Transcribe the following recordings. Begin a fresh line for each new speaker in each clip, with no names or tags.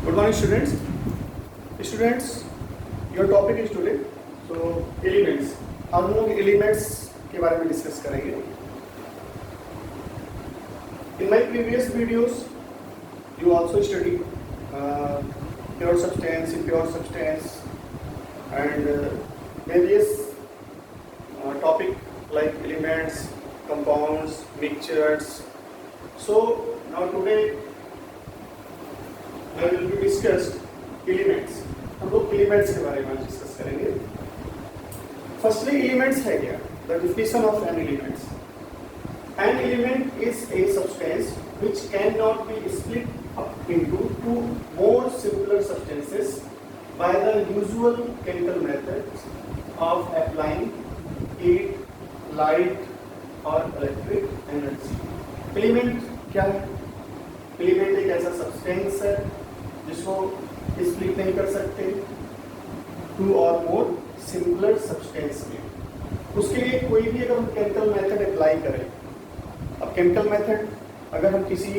Good morning, students. Students, your topic is today. So elements. हम लोग elements के बारे में डिस्कस करेंगे. In my previous videos, you also studied pure substance, impure substance, and various topic like elements, compounds, mixtures. So now today I will be discussed elements. हम लोग elements के बारे में डिस्कस करेंगे. Firstly, elements है क्या? The definition of an element. An element is a substance which cannot be split up into two more simpler substances by the usual chemical methods of applying heat, light or electric energy. Element क्या है? Element एक ऐसा substance है जिसको split नहीं कर सकते to और मोर सिंपलर सब्सटेंस में. उसके लिए कोई भी अगर हम केमिकल मेथड अप्लाई करें, अब केमिकल मेथड अगर हम किसी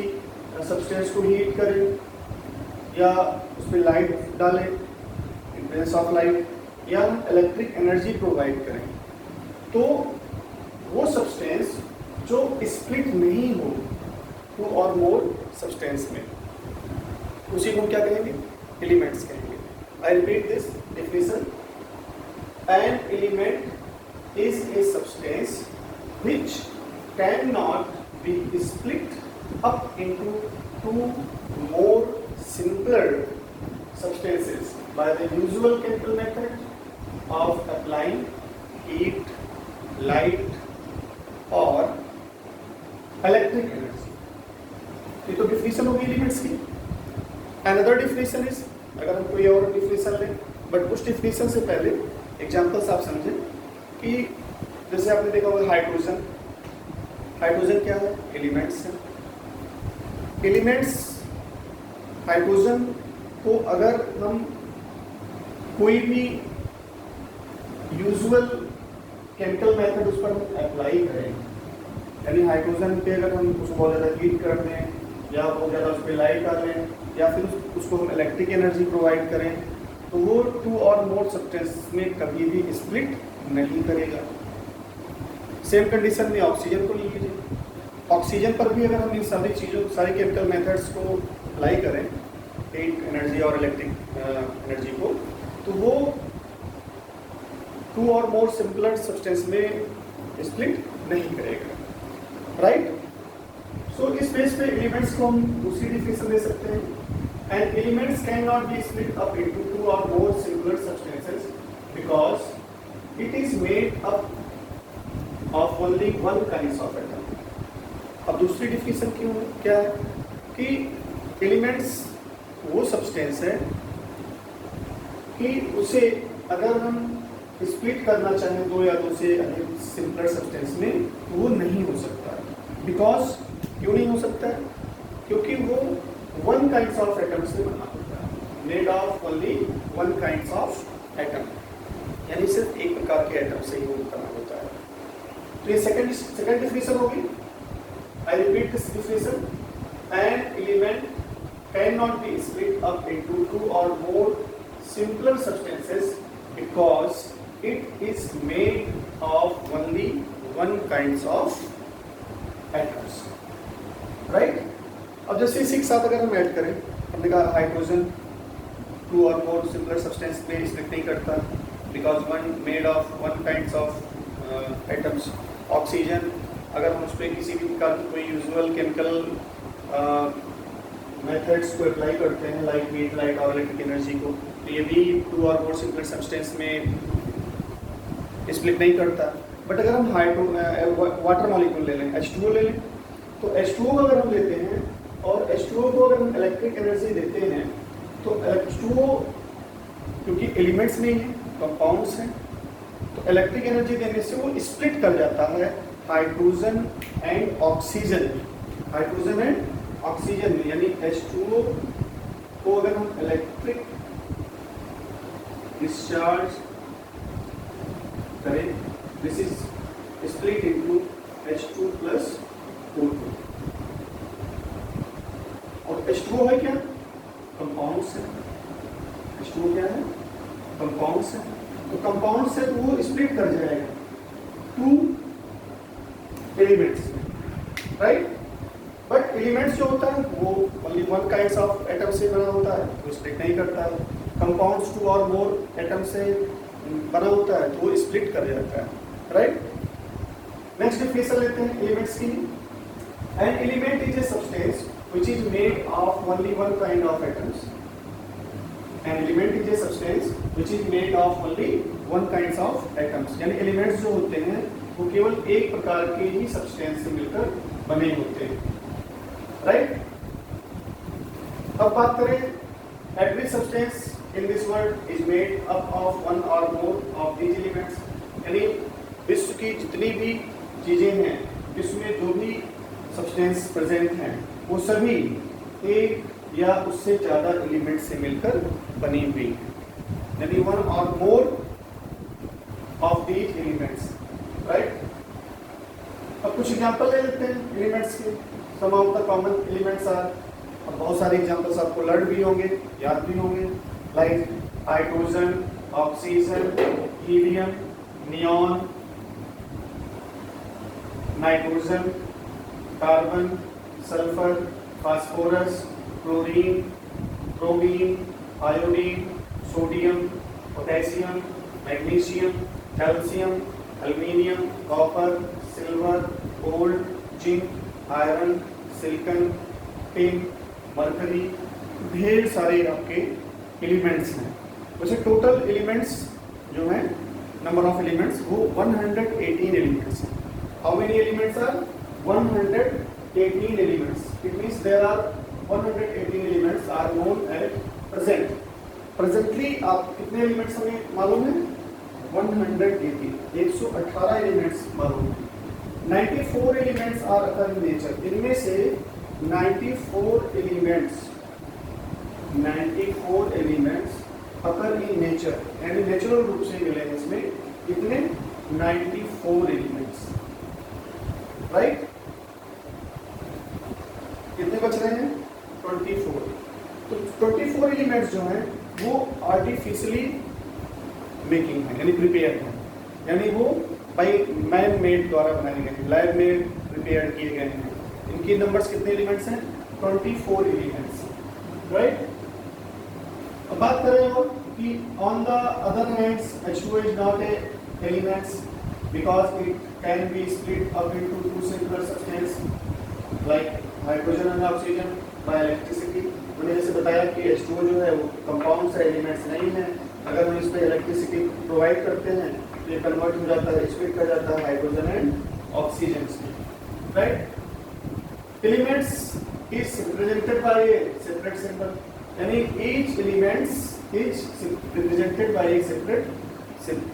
सब्सटेंस को हीट करें या उस पर लाइट डालें इन प्रेजेंस ऑफ लाइट या इलेक्ट्रिक एनर्जी प्रोवाइड करें, तो वो सब्सटेंस जो स्प्लिट नहीं हो टू और मोर सब्सटेंस में, उसी को हम क्या कहेंगे? एलिमेंट्स कहेंगे. आई repeat this definition. An element is a substance which can not be split up into to more simpler substances by the usual chemical method of applying heat, light or electric energy. ये तो definition होगी elements की. Another definition is, अगर हम कोई और definition लें, but उस डिफिनेशन से पहले एग्जांपल्स आप समझें कि जैसे आपने देखा होगा हाइड्रोजन. हाइड्रोजन क्या है? एलिमेंट्स है. एलिमेंट्स हाइड्रोजन को अगर हम कोई भी यूजुअल केमिकल मेथड उस पर हम अप्लाई करें, यानी हाइड्रोजन पे अगर हम उसको बहुत ज़्यादा हीट कर दें या बहुत ज़्यादा उस पर लाइट डालें या फिर उसको हम इलेक्ट्रिक एनर्जी प्रोवाइड करें, तो वो टू और मोर सब्सटेंस में कभी भी स्प्लिट नहीं करेगा. सेम कंडीशन में ऑक्सीजन को ले लीजिए. ऑक्सीजन पर भी अगर हम इन सारी चीज़ों सारी केमिकल मेथड्स को अप्लाई करें, हीट एनर्जी और इलेक्ट्रिक एनर्जी को, तो वो टू और मोर सिंपलर सब्सटेंस में स्प्लिट नहीं करेगा. राइट? सो इस बेस पे एलिमेंट्स को हम दूसरी डिफिनेशन दे सकते हैं. And elements can not be split up into two और more simpler substances because it is made up of only one kind of atom. अब दूसरी डिफिनेशन क्यों क्या है कि एलिमेंट्स वो सब्सटेंस है कि उसे अगर हम स्प्लिट करना चाहें दो या दो से अधिक सिंपलर सब्सटेंस में, वो नहीं हो सकता. बिकॉज क्यों नहीं हो सकता है? क्योंकि वो वन काइंड ऑफ एटम से बना होता है. Made of only one kind of atom, यानी सिर्फ एक प्रकार के एटम से ही वो बना होता है. तो ये सेकंड डिफिनेशन होगी. I repeat this definition. An element can not be split up into two और more simpler substances because it is made of only one kind of atoms. Right? अब जैसे इसी के साथ अगर हम ऐड करें, हमने कहा हाइड्रोजन टू और मोर सिंपलर सब्सटेंस में स्प्लिट नहीं करता because one made of one kind of atoms. Oxygen अगर हम उस पर किसी भी प्रकार की कोई यूजुअल केमिकल मेथड्स को अप्लाई करते हैं लाइक हीट, लाइट और इलेक्ट्रिक एनर्जी को, तो ये भी टू और मोर सिंपलर सब्सटेंस में स्प्लिट नहीं करता. बट अगर हम वाटर मॉलिक्यूल ले लें, H2O ले लें, तो H2O अगर हम लेते हैं और H2O को अगर हम इलेक्ट्रिक एनर्जी देते हैं, तो H2O क्योंकि एलिमेंट्स नहीं है, कंपाउंड्स हैं, तो इलेक्ट्रिक एनर्जी देने से वो स्प्लिट कर जाता है हाइड्रोजन एंड ऑक्सीजन में. हाइड्रोजन एंड ऑक्सीजन में, यानी H2O को अगर हम इलेक्ट्रिक डिस्चार्ज करें, this is split into H2 plus O2. और H2O है क्या? कंपाउंड्स है, H2O क्या है, कंपाउंड्स है। तो कंपाउंड से वो स्प्लिट कर जाएगा two elements, right. But elements जो होता है वो only one kinds of atom से बना होता है, तो स्प्लिट नहीं करता है। कंपाउंड्स टू और मोर एटम से बना होता है तो वो स्प्लिट कर जाता है, राइट। नेक्स्ट डिफिनेशन लेते हैं एलिमेंट्स की। An element is a substance which is made of only one kind of atoms. An element is a substance which is made of only one kinds of atoms, यानी elements जो होते हैं वो केवल एक प्रकार के ही सब्सटेंस से मिलकर बने होते हैं, राइट। अब बात करें, every substance in this world is made up of one और मोर ऑफ दीज एलिमेंट्स, यानी विश्व की जितनी भी चीजें हैं, विश्व में जो भी सब्सटेंस प्रेजेंट हैं, वो सभी एक या उससे ज्यादा एलिमेंट से मिलकर बनी हुई है, यानी वन और more of these elements, right. अब कुछ एग्जांपल ले लेते हैं एलिमेंट्स के। Some of the common elements are, अब बहुत सारे एग्जांपल्स आपको लर्न भी होंगे, याद भी होंगे, like hydrogen, oxygen, helium, neon, nitrogen, carbon, sulphur, phosphorus, chlorine, bromine, iodine, sodium, potassium, magnesium, calcium, aluminium, copper, silver, gold, zinc, iron, silicon, tin, mercury, ढेर सारे आपके एलिमेंट्स हैं। वैसे टोटल एलिमेंट्स जो हैं, नंबर ऑफ एलिमेंट्स वो 118 elements हैं। How many elements are 118 elements. It means there are 118 elements are known at present. Presently आप कितने एलिमेंट्स हमें मालूम है? 118, 118 एलिमेंट्स मालूम है। 94 elements are occur in nature. इनमें से 94 एलिमेंट्स अकर इन नेचर, यानी नेचुरल रूप से मिले हैं इसमें कितने? 94 एलिमेंट्स, राइट। कितने बच रहे हैं? 24। तो 24 एलिमेंट्स जो हैं वो आर्टिफिशियली मेकिंग है, यानी प्रिपेयर है, यानी वो बाई मैन मेड द्वारा बनाए गए हैं, लैब में प्रिपेयर किए गए हैं। इनकी नंबर्स कितने एलिमेंट्स हैं? 24 एलिमेंट्स, राइट। अब बात करें और कि on the other hands H2O is not a elements because it can be split up into to simpler substance like hydrogen and oxygen by electricity. मैंने जैसे बताया कि H2O जो है वो कंपाउंड से एलिमेंट्स नहीं है, अगर हम इस पर इलेक्ट्रिसिटी प्रोवाइड करते हैं तो ये कन्वर्ट हो जाता है, स्प्लिट कर जाता है हाइड्रोजन एंड ऑक्सीजन से, right. Elements is represented by a separate symbol, यानी each elements is represented by a separate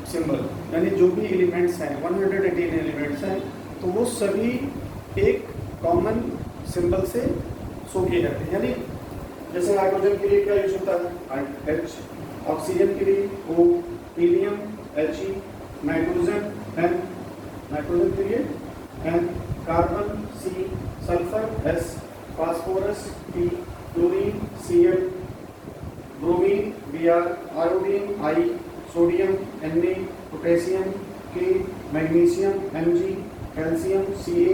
symbol, यानी जो भी एलिमेंट्स हैं 118 एलिमेंट्स हैं तो वो सभी एक कॉमन सिंबल से शो किए जाते हैं। यानी जैसे हाइड्रोजन के लिए क्या यूज होता है? H, ऑक्सीजन के लिए O, हीलियम He, नाइट्रोजन के लिए N, carbon C, sulphur S, phosphorus P, chlorine Cl, bromine Br, iodine I, sodium Na, potassium K, magnesium Mg, calcium Ca,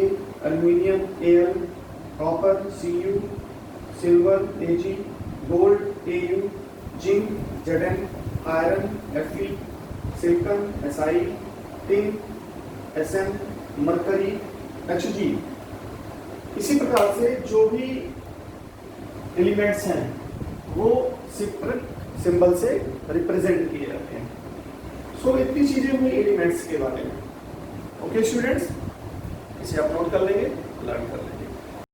aluminium Al, copper Cu, silver Ag, gold Au, zinc Zn, iron Fe, silicon Si, tin Sm, mercury Hg। इसी प्रकार से जो भी elements हैं वो separate symbol से represent किए जाते हैं। सो इतनी चीजें हुई एलिमेंट्स के बारे में। ओके स्टूडेंट्स, इसे आप नोट कर लेंगे, लर्न कर लेंगे।